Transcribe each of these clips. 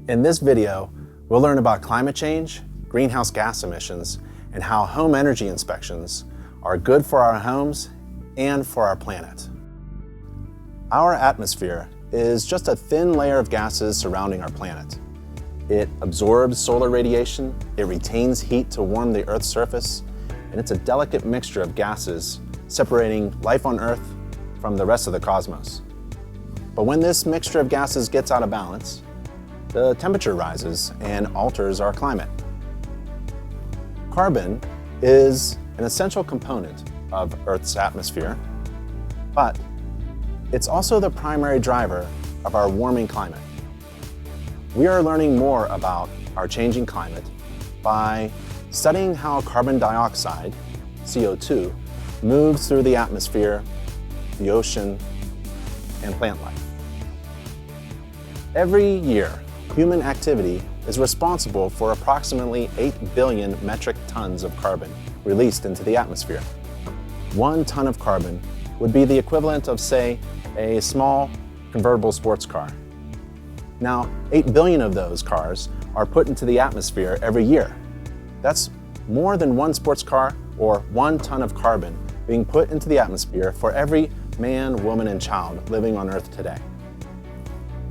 In this video, we'll learn about climate change, greenhouse gas emissions, and how home energy inspections are good for our homes and for our planet. Our atmosphere is just a thin layer of gases surrounding our planet. It absorbs solar radiation, it retains heat to warm the Earth's surface, and it's a delicate mixture of gases separating life on Earth from the rest of the cosmos. But when this mixture of gases gets out of balance, the temperature rises and alters our climate. Carbon is an essential component of Earth's atmosphere, but it's also the primary driver of our warming climate. We are learning more about our changing climate by studying how carbon dioxide, CO2, moves through the atmosphere, the ocean, and plant life. Every year, human activity is responsible for approximately 8 billion metric tons of carbon released into the atmosphere. 1 ton of carbon would be the equivalent of, say, a small convertible sports car. Now, 8 billion of those cars are put into the atmosphere every year. That's more than 1 sports car or 1 ton of carbon being put into the atmosphere for every man, woman, and child living on Earth today.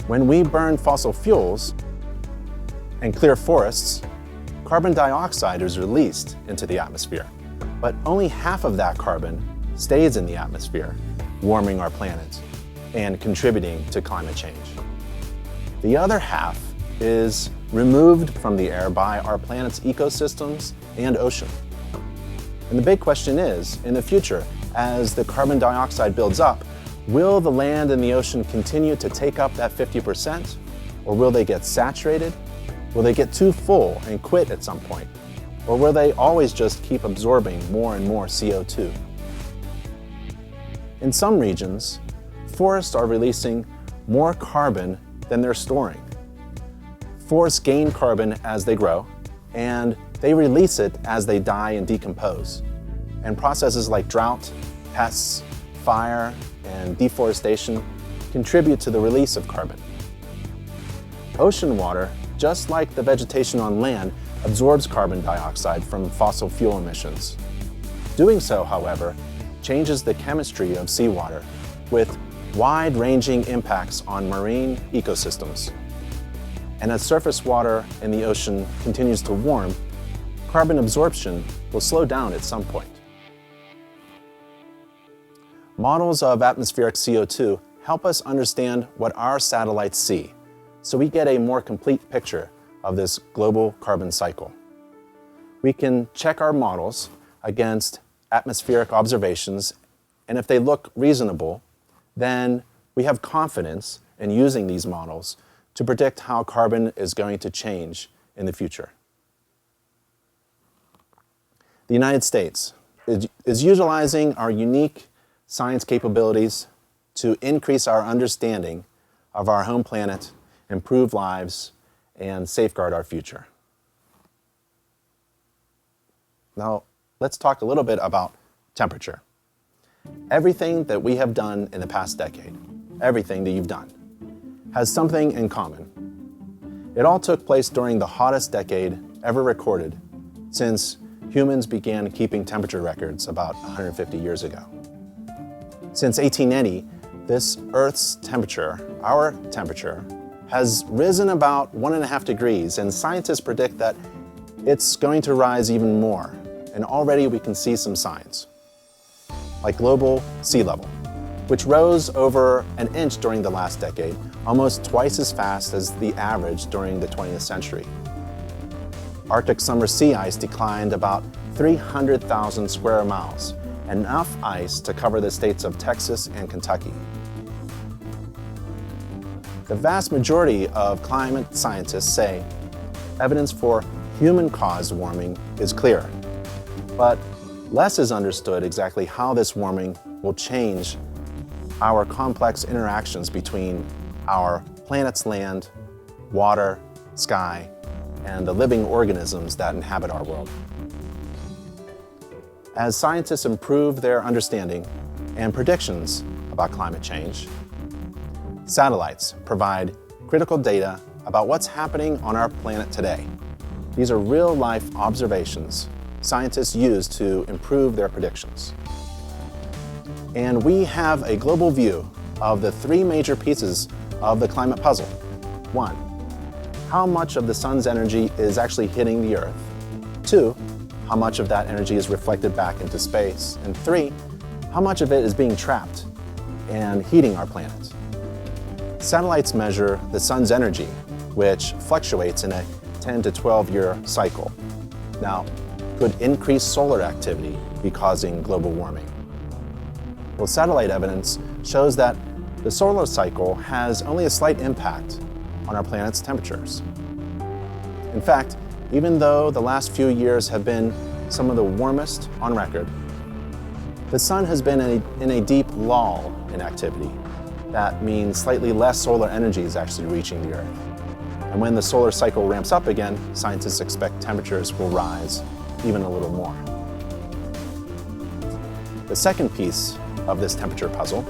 When we burn fossil fuels and clear forests, carbon dioxide is released into the atmosphere, but only half of that carbon stays in the atmosphere, warming our planet and contributing to climate change. The other half is removed from the air by our planet's ecosystems and ocean. And the big question is, in the future, as the carbon dioxide builds up, will the land and the ocean continue to take up that 50%? Or will they get saturated? Will they get too full and quit at some point? Or will they always just keep absorbing more and more CO2? In some regions, forests are releasing more carbon than they're storing. Forests gain carbon as they grow, and they release it as they die and decompose. And processes like drought, pests, fire, and deforestation contribute to the release of carbon. Ocean water, just like the vegetation on land, absorbs carbon dioxide from fossil fuel emissions. Doing so, however, changes the chemistry of seawater with wide-ranging impacts on marine ecosystems. And as surface water in the ocean continues to warm, carbon absorption will slow down at some point. Models of atmospheric CO2 help us understand what our satellites see, so we get a more complete picture of this global carbon cycle. We can check our models against atmospheric observations, and if they look reasonable, then we have confidence in using these models to predict how carbon is going to change in the future. The United States is utilizing our unique science capabilities to increase our understanding of our home planet, improve lives, and safeguard our future. Now, let's talk a little bit about temperature. Everything that we have done in the past decade, everything that you've done, has something in common. It all took place during the hottest decade ever recorded since humans began keeping temperature records about 150 years ago. Since 1880, this Earth's temperature, our temperature, has risen about 1.5 degrees, and scientists predict that it's going to rise even more, and already we can see some signs, like global sea level, which rose over an inch during the last decade, almost twice as fast as the average during the 20th century. Arctic summer sea ice declined about 300,000 square miles, enough ice to cover the states of Texas and Kentucky. The vast majority of climate scientists say evidence for human-caused warming is clear, but less is understood exactly how this warming will change our complex interactions between our planet's land, water, sky, and the living organisms that inhabit our world. As scientists improve their understanding and predictions about climate change, satellites provide critical data about what's happening on our planet today. These are real-life observations scientists use to improve their predictions. And we have a global view of the three major pieces of the climate puzzle. 1. How much of the sun's energy is actually hitting the Earth? 2. How much of that energy is reflected back into space? And 3. How much of it is being trapped and heating our planet? Satellites measure the sun's energy, which fluctuates in a 10 to 12-year cycle. Now, could increased solar activity be causing global warming? Well, satellite evidence shows that the solar cycle has only a slight impact on our planet's temperatures. In fact, even though the last few years have been some of the warmest on record, the sun has been in a deep lull in activity. That means slightly less solar energy is actually reaching the Earth. And when the solar cycle ramps up again, scientists expect temperatures will rise even a little more. The second piece of this temperature puzzle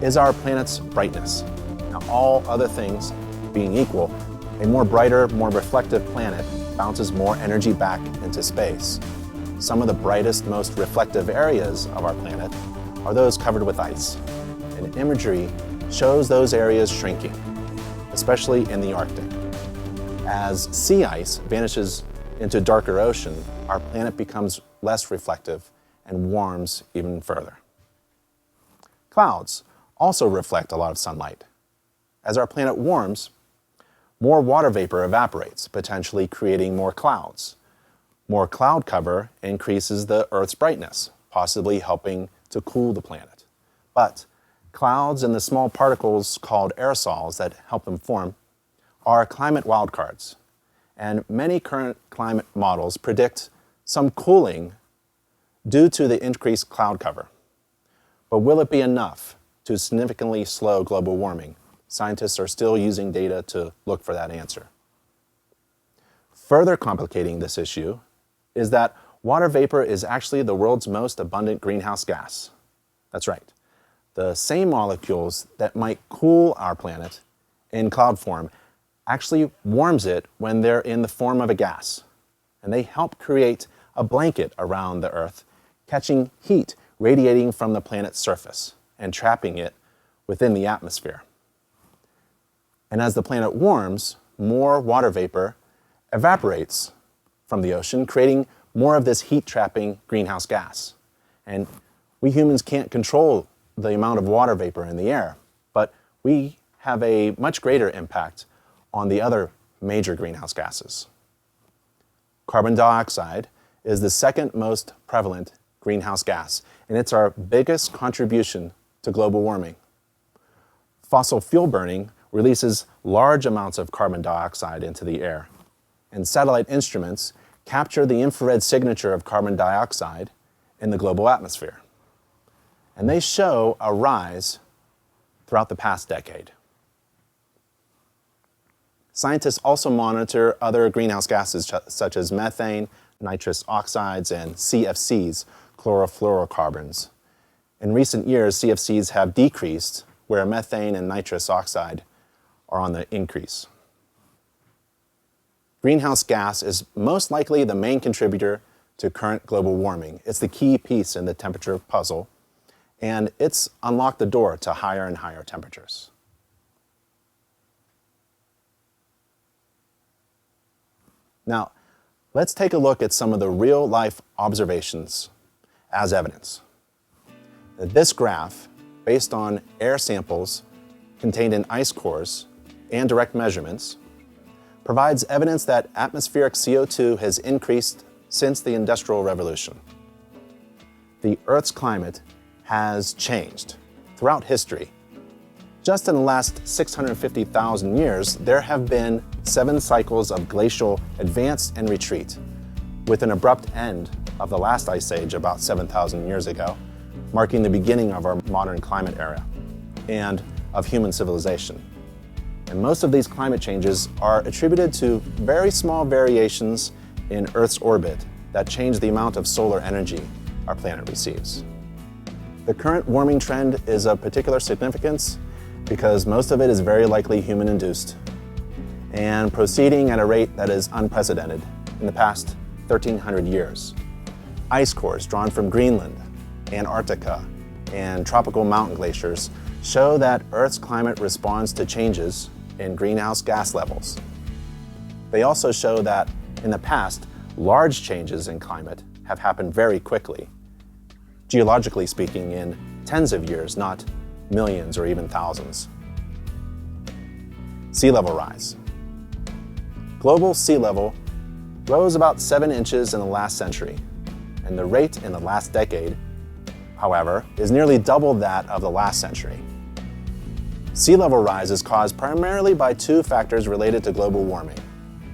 is our planet's brightness. Now, all other things being equal, a more brighter, more reflective planet bounces more energy back into space. Some of the brightest, most reflective areas of our planet are those covered with ice. And imagery shows those areas shrinking, especially in the Arctic. As sea ice vanishes into darker ocean, our planet becomes less reflective and warms even further. Clouds also reflect a lot of sunlight. As our planet warms, more water vapor evaporates, potentially creating more clouds. More cloud cover increases the Earth's brightness, possibly helping to cool the planet. But clouds and the small particles called aerosols that help them form are climate wildcards. And many current climate models predict some cooling due to the increased cloud cover. But will it be enough to significantly slow global warming? Scientists are still using data to look for that answer. Further complicating this issue is that water vapor is actually the world's most abundant greenhouse gas. That's right. The same molecules that might cool our planet in cloud form actually warms it when they're in the form of a gas. And they help create a blanket around the Earth, catching heat radiating from the planet's surface and trapping it within the atmosphere. And as the planet warms, more water vapor evaporates from the ocean, creating more of this heat-trapping greenhouse gas. And we humans can't control the amount of water vapor in the air, but we have a much greater impact on the other major greenhouse gases. Carbon dioxide is the second most prevalent greenhouse gas, and it's our biggest contribution to global warming. Fossil fuel burning releases large amounts of carbon dioxide into the air, and satellite instruments capture the infrared signature of carbon dioxide in the global atmosphere. And they show a rise throughout the past decade. Scientists also monitor other greenhouse gases such as methane, nitrous oxides, and CFCs, chlorofluorocarbons. In recent years, CFCs have decreased, where methane and nitrous oxide are on the increase. Greenhouse gas is most likely the main contributor to current global warming. It's the key piece in the temperature puzzle, and it's unlocked the door to higher and higher temperatures. Now, let's take a look at some of the real-life observations as evidence. This graph, based on air samples contained in ice cores and direct measurements, provides evidence that atmospheric CO2 has increased since the Industrial Revolution. The Earth's climate has changed throughout history. Just in the last 650,000 years, there have been 7 cycles of glacial advance and retreat, with an abrupt end of the last ice age about 7,000 years ago, marking the beginning of our modern climate era and of human civilization. And most of these climate changes are attributed to very small variations in Earth's orbit that change the amount of solar energy our planet receives. The current warming trend is of particular significance because most of it is very likely human-induced, and proceeding at a rate that is unprecedented in the past 1,300 years. Ice cores drawn from Greenland, Antarctica, and tropical mountain glaciers show that Earth's climate responds to changes in greenhouse gas levels. They also show that in the past, large changes in climate have happened very quickly, geologically speaking, in tens of years, not millions or even thousands. Sea level rise. Global sea level rose about 7 inches in the last century, and the rate in the last decade, however, is nearly double that of the last century. Sea level rise is caused primarily by two factors related to global warming.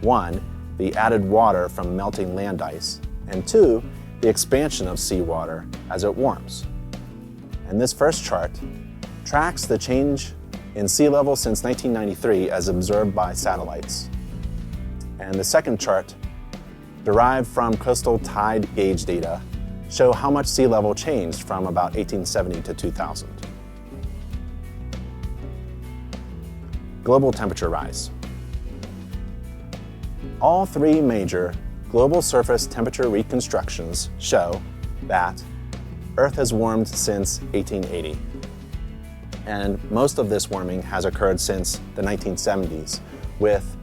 One, the added water from melting land ice, and two, the expansion of seawater as it warms. And this first chart tracks the change in sea level since 1993 as observed by satellites. And the second chart, derived from coastal tide gauge data, show how much sea level changed from about 1870 to 2000. Global temperature rise. All three major global surface temperature reconstructions show that Earth has warmed since 1880. And most of this warming has occurred since the 1970s, with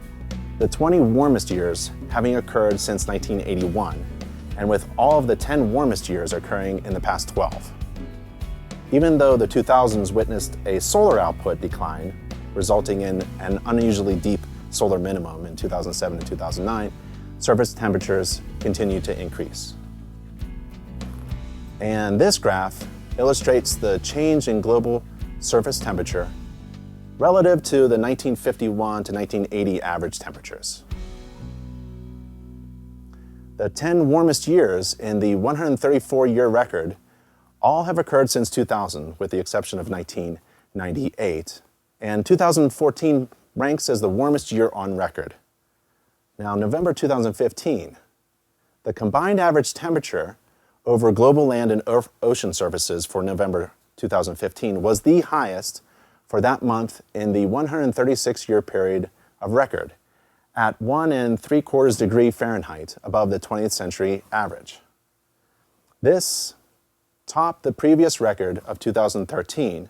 the 20 warmest years having occurred since 1981, and with all of the 10 warmest years occurring in the past 12. Even though the 2000s witnessed a solar output decline, resulting in an unusually deep solar minimum in 2007 and 2009, surface temperatures continue to increase. And this graph illustrates the change in global surface temperature relative to the 1951 to 1980 average temperatures. The 10 warmest years in the 134-year record all have occurred since 2000, with the exception of 1998. And 2014 ranks as the warmest year on record. Now, November 2015, the combined average temperature over global land and ocean surfaces for November 2015 was the highest for that month in the 136-year period of record, at 1.75 degrees Fahrenheit above the 20th century average. This topped the previous record of 2013,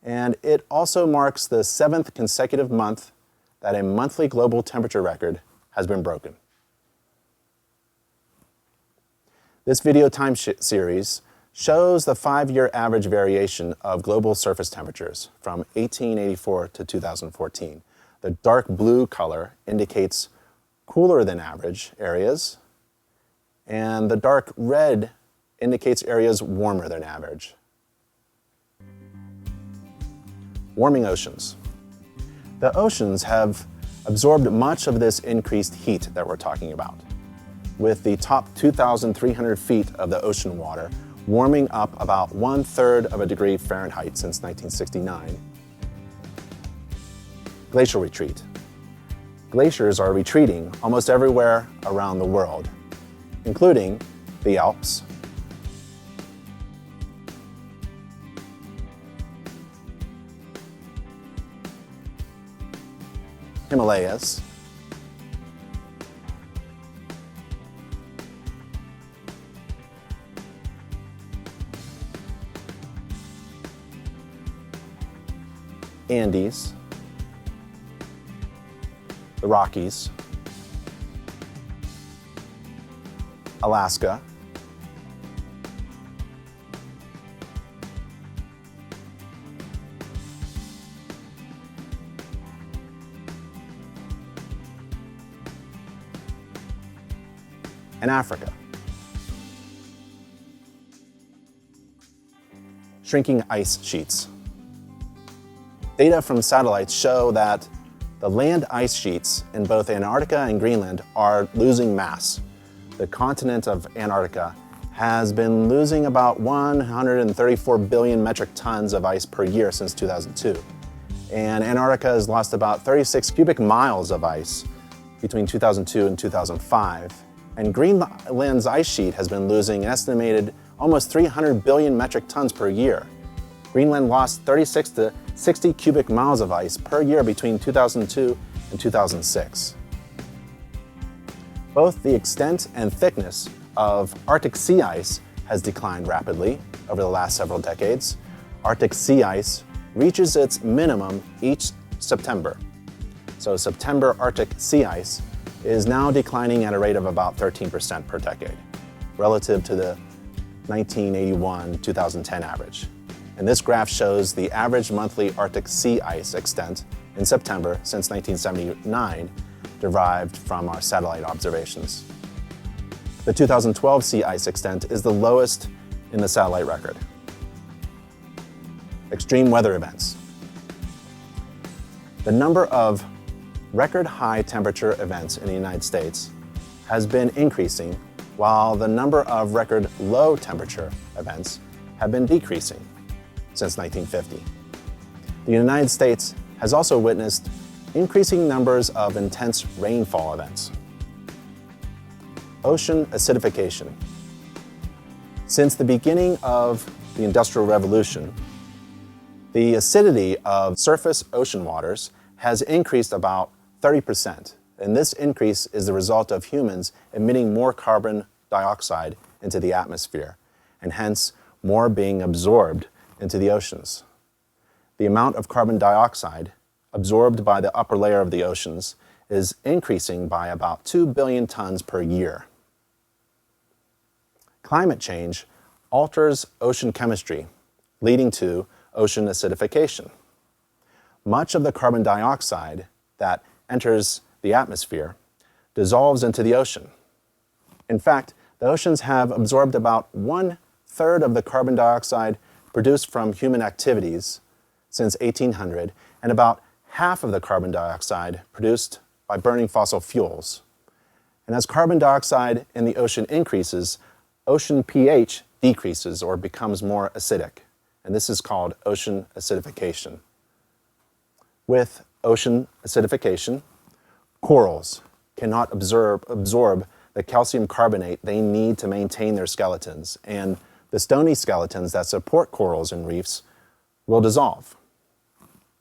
and it also marks the 7th consecutive month that a monthly global temperature record has been broken. This video time series shows the 5-year average variation of global surface temperatures from 1884 to 2014. The dark blue color indicates cooler than average areas, and the dark red indicates areas warmer than average. Warming oceans. The oceans have absorbed much of this increased heat that we're talking about, with the top 2,300 feet of the ocean water warming up about 1/3 of a degree Fahrenheit since 1969. Glacial retreat. Glaciers are retreating almost everywhere around the world, including the Alps, Himalayas, Andes, the Rockies, Alaska, and Africa. Shrinking ice sheets. Data from satellites show that the land ice sheets in both Antarctica and Greenland are losing mass. The continent of Antarctica has been losing about 134 billion metric tons of ice per year since 2002. And Antarctica has lost about 36 cubic miles of ice between 2002 and 2005. And Greenland's ice sheet has been losing an estimated almost 300 billion metric tons per year. Greenland lost 36 to 60 cubic miles of ice per year between 2002 in 2006. Both the extent and thickness of Arctic sea ice has declined rapidly over the last several decades. Arctic sea ice reaches its minimum each September. So September Arctic sea ice is now declining at a rate of about 13% per decade, relative to the 1981-2010 average. And this graph shows the average monthly Arctic sea ice extent in September since 1979, derived from our satellite observations. The 2012 sea ice extent is the lowest in the satellite record. Extreme weather events. The number of record high temperature events in the United States has been increasing, while the number of record low temperature events have been decreasing since 1950. The United States has also witnessed increasing numbers of intense rainfall events. Ocean acidification. Since the beginning of the Industrial Revolution, the acidity of surface ocean waters has increased about 30%, and this increase is the result of humans emitting more carbon dioxide into the atmosphere, and hence more being absorbed into the oceans. The amount of carbon dioxide absorbed by the upper layer of the oceans is increasing by about 2 billion tons per year. Climate change alters ocean chemistry, leading to ocean acidification. Much of the carbon dioxide that enters the atmosphere dissolves into the ocean. In fact, the oceans have absorbed about 1/3 of the carbon dioxide produced from human activities since 1800, and about half of the carbon dioxide produced by burning fossil fuels. And as carbon dioxide in the ocean increases, ocean pH decreases or becomes more acidic, and this is called ocean acidification. With ocean acidification, corals cannot absorb the calcium carbonate they need to maintain their skeletons, and the stony skeletons that support corals and reefs will dissolve.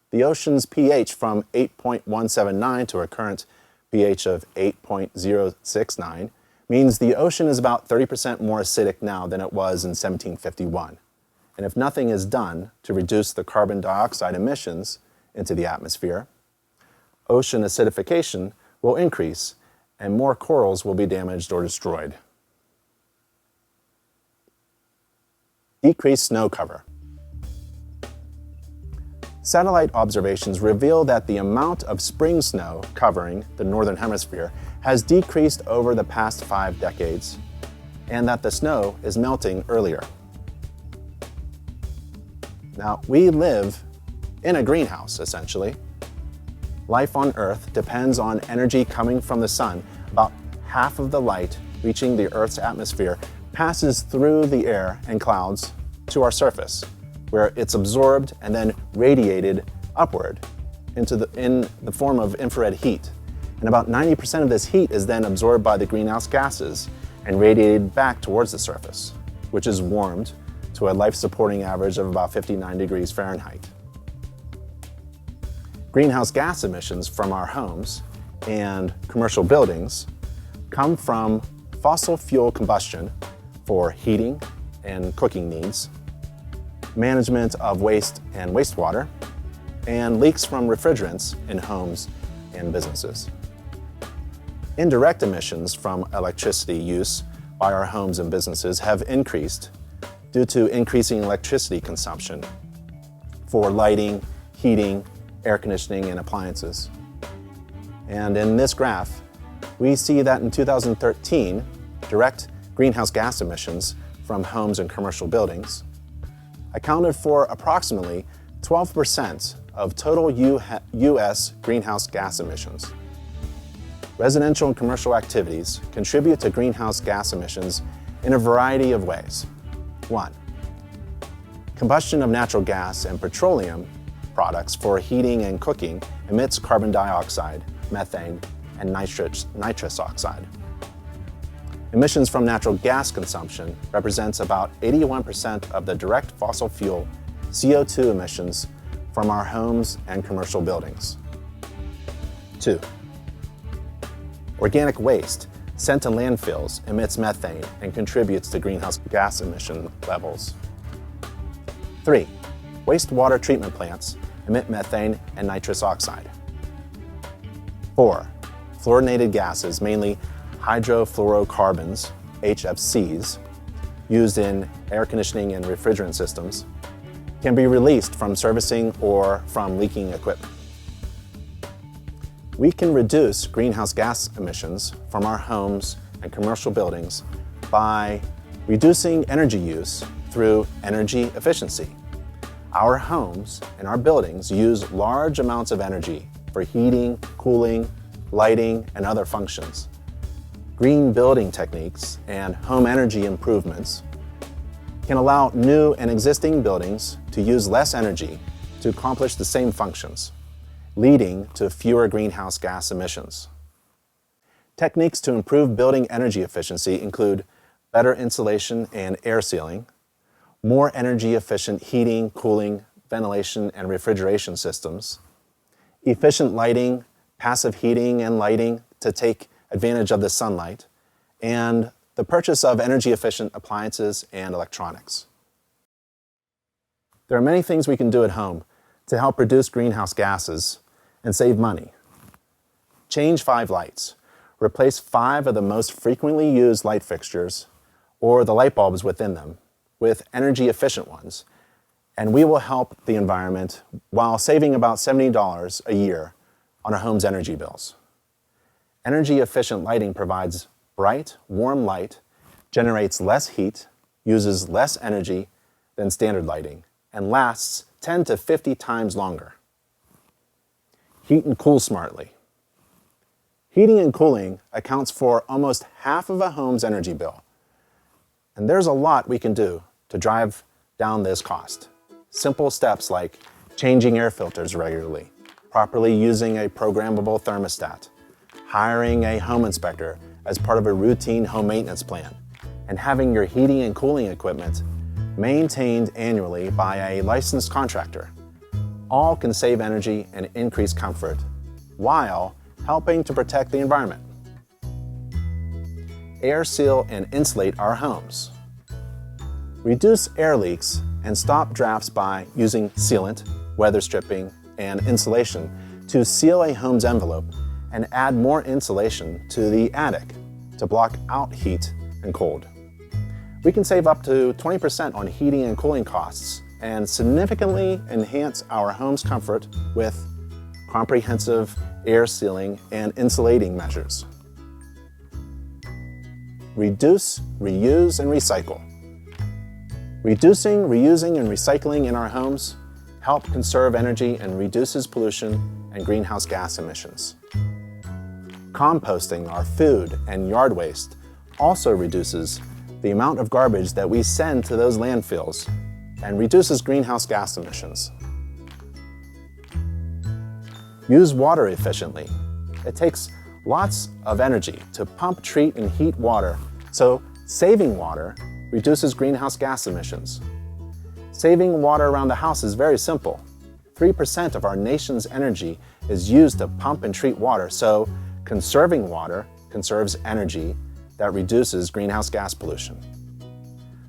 The ocean's pH from 8.179 to a current pH of 8.069 means the ocean is about 30% more acidic now than it was in 1751. And if nothing is done to reduce the carbon dioxide emissions into the atmosphere, ocean acidification will increase and more corals will be damaged or destroyed. Decreased snow cover. Satellite observations reveal that the amount of spring snow covering the northern hemisphere has decreased over the past 5 decades, and that the snow is melting earlier. Now, we live in a greenhouse, essentially. Life on Earth depends on energy coming from the sun. About half of the light reaching the Earth's atmosphere passes through the air and clouds to our surface, where it's absorbed and then radiated upward in the form of infrared heat. And about 90% of this heat is then absorbed by the greenhouse gases and radiated back towards the surface, which is warmed to a life-supporting average of about 59 degrees Fahrenheit. Greenhouse gas emissions from our homes and commercial buildings come from fossil fuel combustion for heating and cooking needs, management of waste and wastewater, and leaks from refrigerants in homes and businesses. Indirect emissions from electricity use by our homes and businesses have increased due to increasing electricity consumption for lighting, heating, air conditioning, and appliances. And in this graph, we see that in 2013, direct greenhouse gas emissions from homes and commercial buildings accounted for approximately 12% of total U.S. greenhouse gas emissions. Residential and commercial activities contribute to greenhouse gas emissions in a variety of ways. 1. Combustion of natural gas and petroleum products for heating and cooking emits carbon dioxide, methane, and nitrous oxide. Emissions from natural gas consumption represents about 81% of the direct fossil fuel CO2 emissions from our homes and commercial buildings. 2. Organic waste sent to landfills emits methane and contributes to greenhouse gas emission levels. 3. Wastewater treatment plants emit methane and nitrous oxide. 4. Fluorinated gases, mainly hydrofluorocarbons, HFCs, used in air conditioning and refrigerant systems, can be released from servicing or from leaking equipment. We can reduce greenhouse gas emissions from our homes and commercial buildings by reducing energy use through energy efficiency. Our homes and our buildings use large amounts of energy for heating, cooling, lighting, and other functions. Green building techniques and home energy improvements can allow new and existing buildings to use less energy to accomplish the same functions, leading to fewer greenhouse gas emissions. Techniques to improve building energy efficiency include better insulation and air sealing, more energy-efficient heating, cooling, ventilation, and refrigeration systems, efficient lighting, passive heating and lighting to take advantage of the sunlight, and the purchase of energy-efficient appliances and electronics. There are many things we can do at home to help reduce greenhouse gases and save money. Change 5 lights. Replace 5 of the most frequently used light fixtures, or the light bulbs within them, with energy-efficient ones, and we will help the environment while saving about $70 a year on our home's energy bills. Energy-efficient lighting provides bright, warm light, generates less heat, uses less energy than standard lighting, and lasts 10 to 50 times longer. Heat and cool smartly. Heating and cooling accounts for almost half of a home's energy bill. And there's a lot we can do to drive down this cost. Simple steps like changing air filters regularly, properly using a programmable thermostat, hiring a home inspector as part of a routine home maintenance plan, and having your heating and cooling equipment maintained annually by a licensed contractor. All can save energy and increase comfort while helping to protect the environment. Air seal and insulate our homes. Reduce air leaks and stop drafts by using sealant, weather stripping, and insulation to seal a home's envelope and add more insulation to the attic to block out heat and cold. We can save up to 20% on heating and cooling costs and significantly enhance our home's comfort with comprehensive air sealing and insulating measures. Reduce, reuse, and recycle. Reducing, reusing, and recycling in our homes help conserve energy and reduces pollution and greenhouse gas emissions. Composting our food and yard waste also reduces the amount of garbage that we send to those landfills and reduces greenhouse gas emissions. Use water efficiently. It takes lots of energy to pump, treat, and heat water, so saving water reduces greenhouse gas emissions. Saving water around the house is very simple. 3% of our nation's energy is used to pump and treat water, so conserving water conserves energy that reduces greenhouse gas pollution.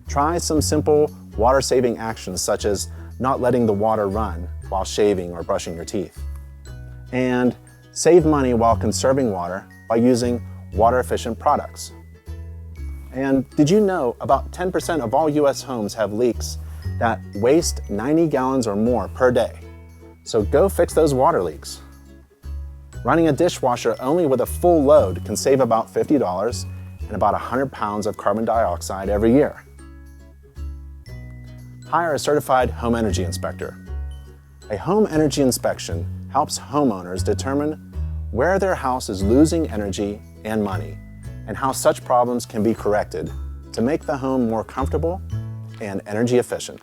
Try some simple water-saving actions such as not letting the water run while shaving or brushing your teeth. And save money while conserving water by using water-efficient products. And did you know about 10% of all US homes have leaks that waste 90 gallons or more per day? So go fix those water leaks. Running a dishwasher only with a full load can save about $50 and about 100 pounds of carbon dioxide every year. Hire a certified home energy inspector. A home energy inspection helps homeowners determine where their house is losing energy and money and how such problems can be corrected to make the home more comfortable and energy efficient.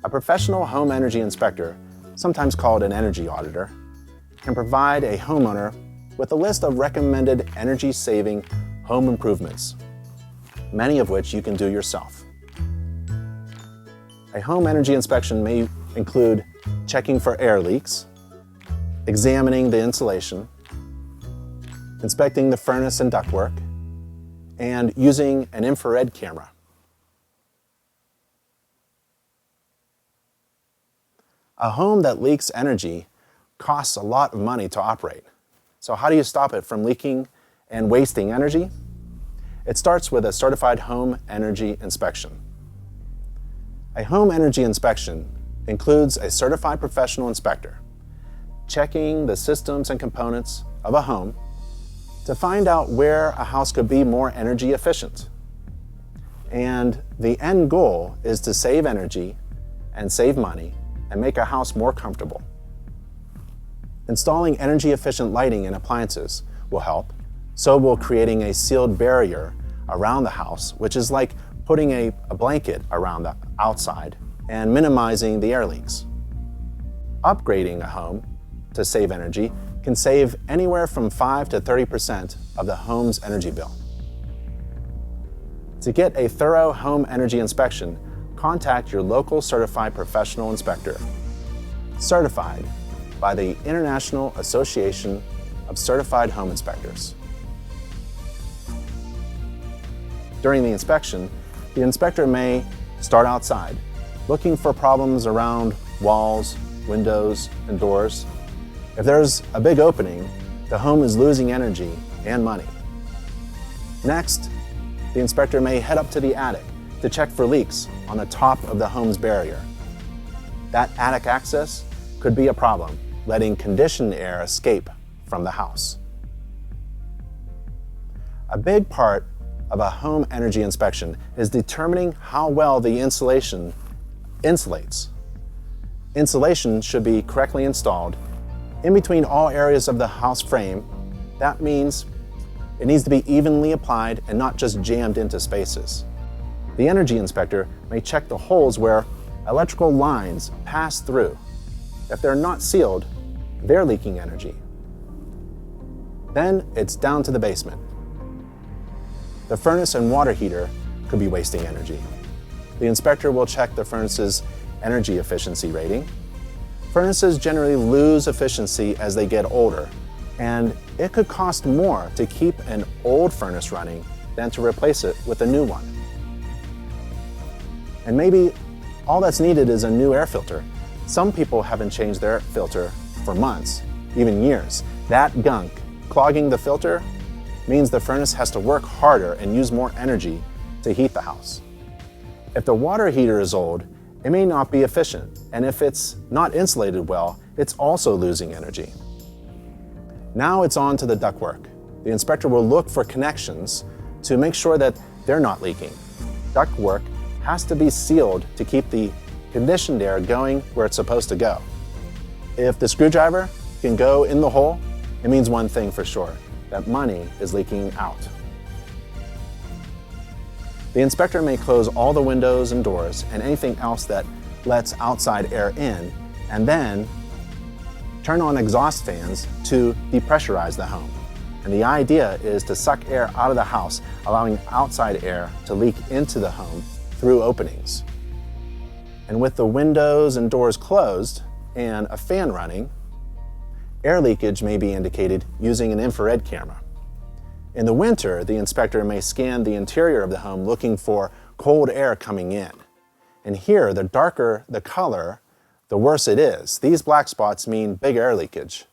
A professional home energy inspector, sometimes called an energy auditor, can provide a homeowner with a list of recommended energy-saving home improvements, many of which you can do yourself. A home energy inspection may include checking for air leaks, examining the insulation, inspecting the furnace and ductwork, and using an infrared camera. A home that leaks energy costs a lot of money to operate. So how do you stop it from leaking and wasting energy? It starts with a certified home energy inspection. A home energy inspection includes a certified professional inspector checking the systems and components of a home to find out where a house could be more energy efficient. And the end goal is to save energy and save money and make a house more comfortable. Installing energy efficient lighting and appliances will help. So will creating a sealed barrier around the house, which is like putting a blanket around the outside and minimizing the air leaks. Upgrading a home to save energy can save anywhere from 5 to 30% of the home's energy bill. To get a thorough home energy inspection, contact your local certified professional inspector, certified by the International Association of Certified Home Inspectors. During the inspection, the inspector may start outside, looking for problems around walls, windows, and doors. If there's a big opening, the home is losing energy and money. Next, the inspector may head up to the attic to check for leaks on the top of the home's barrier. That attic access could be a problem, letting conditioned air escape from the house. A big part of a home energy inspection is determining how well the insulation insulates. Insulation should be correctly installed in between all areas of the house frame. That means it needs to be evenly applied and not just jammed into spaces. The energy inspector may check the holes where electrical lines pass through. If they're not sealed, they're leaking energy. Then it's down to the basement. The furnace and water heater could be wasting energy. The inspector will check the furnace's energy efficiency rating. Furnaces generally lose efficiency as they get older, and it could cost more to keep an old furnace running than to replace it with a new one. And maybe all that's needed is a new air filter. Some people haven't changed their filter for months, even years. That gunk clogging the filter means the furnace has to work harder and use more energy to heat the house. If the water heater is old, it may not be efficient, and if it's not insulated well, it's also losing energy. Now it's on to the ductwork. The inspector will look for connections to make sure that they're not leaking. Ductwork has to be sealed to keep the conditioned air going where it's supposed to go. If the screwdriver can go in the hole, it means one thing for sure, that money is leaking out. The inspector may close all the windows and doors and anything else that lets outside air in, and then turn on exhaust fans to depressurize the home. And the idea is to suck air out of the house, allowing outside air to leak into the home through openings. And with the windows and doors closed and a fan running, air leakage may be indicated using an infrared camera. In the winter, the inspector may scan the interior of the home looking for cold air coming in. And here, the darker the color, the worse it is. These black spots mean big air leakage.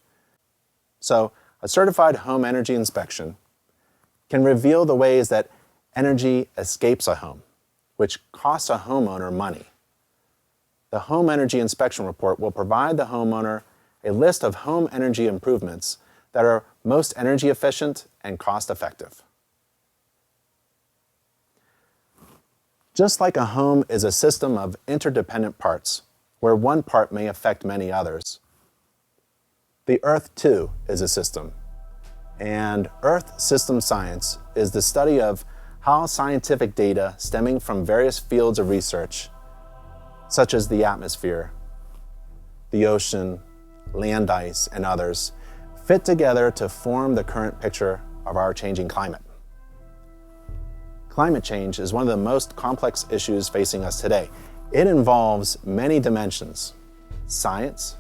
So, a certified home energy inspection can reveal the ways that energy escapes a home, which costs a homeowner money. The home energy inspection report will provide the homeowner a list of home energy improvements that are most energy efficient and cost effective. Just like a home is a system of interdependent parts, where one part may affect many others, the Earth too is a system. And Earth system science is the study of how scientific data stemming from various fields of research, such as the atmosphere, the ocean, land ice, and others, fit together to form the current picture of our changing climate. Climate change is one of the most complex issues facing us today. It involves many dimensions: science,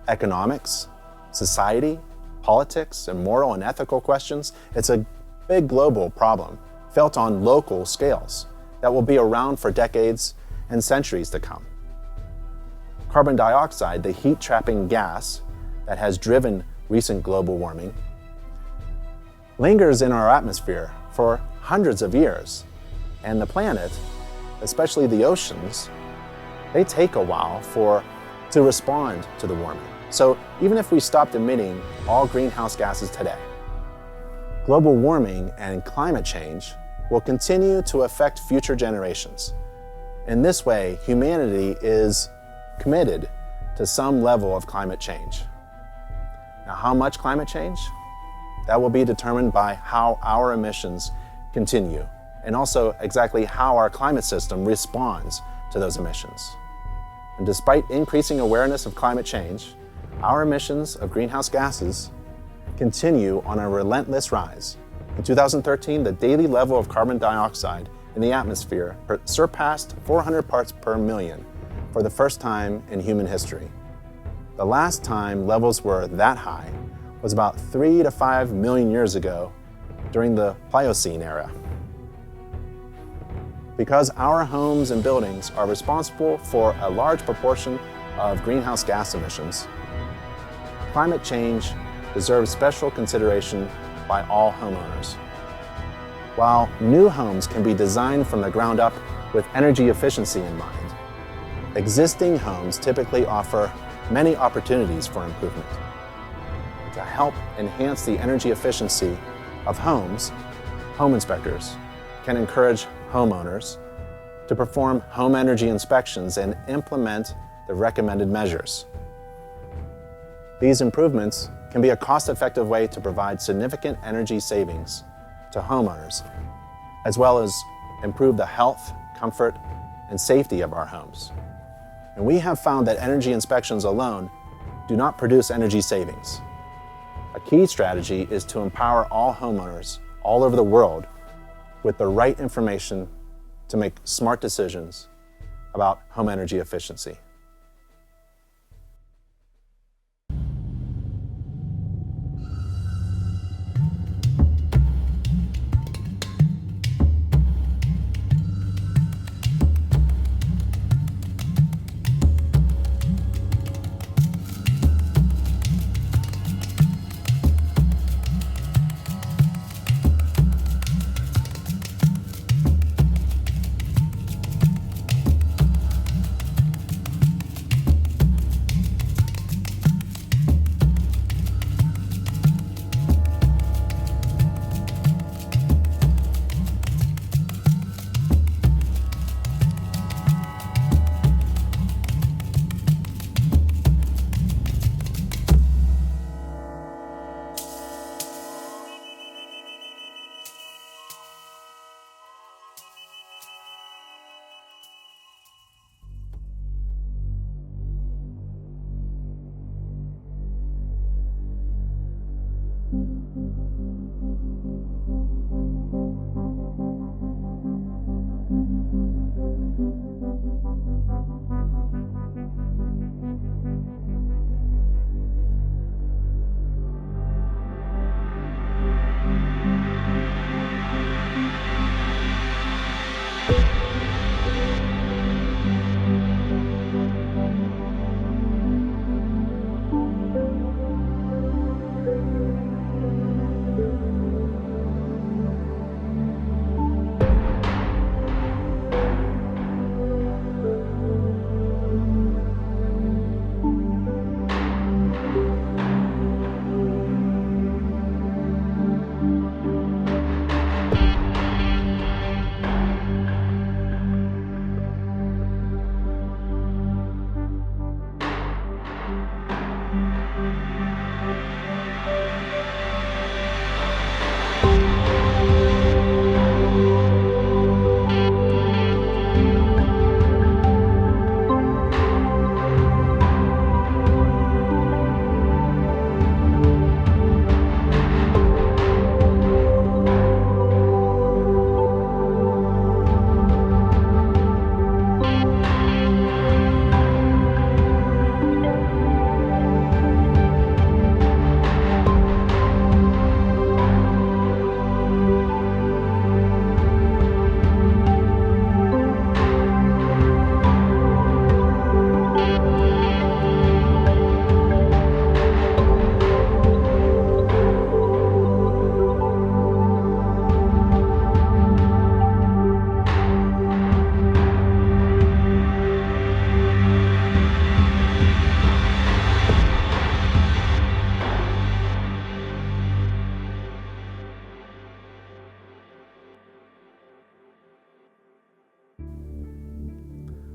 economics, society, politics, and moral and ethical questions, it's a big global problem felt on local scales that will be around for decades and centuries to come. Carbon dioxide, the heat-trapping gas that has driven recent global warming, lingers in our atmosphere for hundreds of years, and the planet, especially the oceans, they take a while to respond to the warming. So even if we stopped emitting all greenhouse gases today, global warming and climate change will continue to affect future generations. In this way, humanity is committed to some level of climate change. Now, how much climate change? That will be determined by how our emissions continue, and also exactly how our climate system responds to those emissions. And despite increasing awareness of climate change, our emissions of greenhouse gases continue on a relentless rise. In 2013, the daily level of carbon dioxide in the atmosphere surpassed 400 parts per million for the first time in human history. The last time levels were that high was about 3 to 5 million years ago during the Pliocene era. Because our homes and buildings are responsible for a large proportion of greenhouse gas emissions, climate change deserves special consideration by all homeowners. While new homes can be designed from the ground up with energy efficiency in mind, existing homes typically offer many opportunities for improvement. To help enhance the energy efficiency of homes, home inspectors can encourage homeowners to perform home energy inspections and implement the recommended measures. These improvements can be a cost-effective way to provide significant energy savings to homeowners, as well as improve the health, comfort, and safety of our homes. And we have found that energy inspections alone do not produce energy savings. A key strategy is to empower all homeowners all over the world with the right information to make smart decisions about home energy efficiency.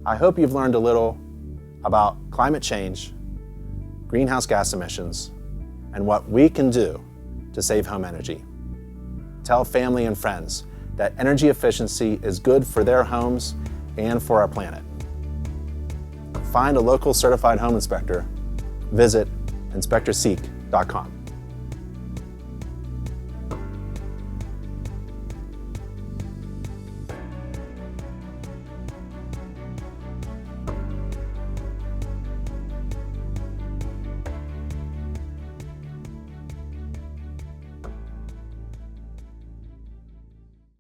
I hope you've learned a little about climate change, greenhouse gas emissions, and what we can do to save home energy. Tell family and friends that energy efficiency is good for their homes and for our planet. Find a local certified home inspector. Visit inspectorseek.com.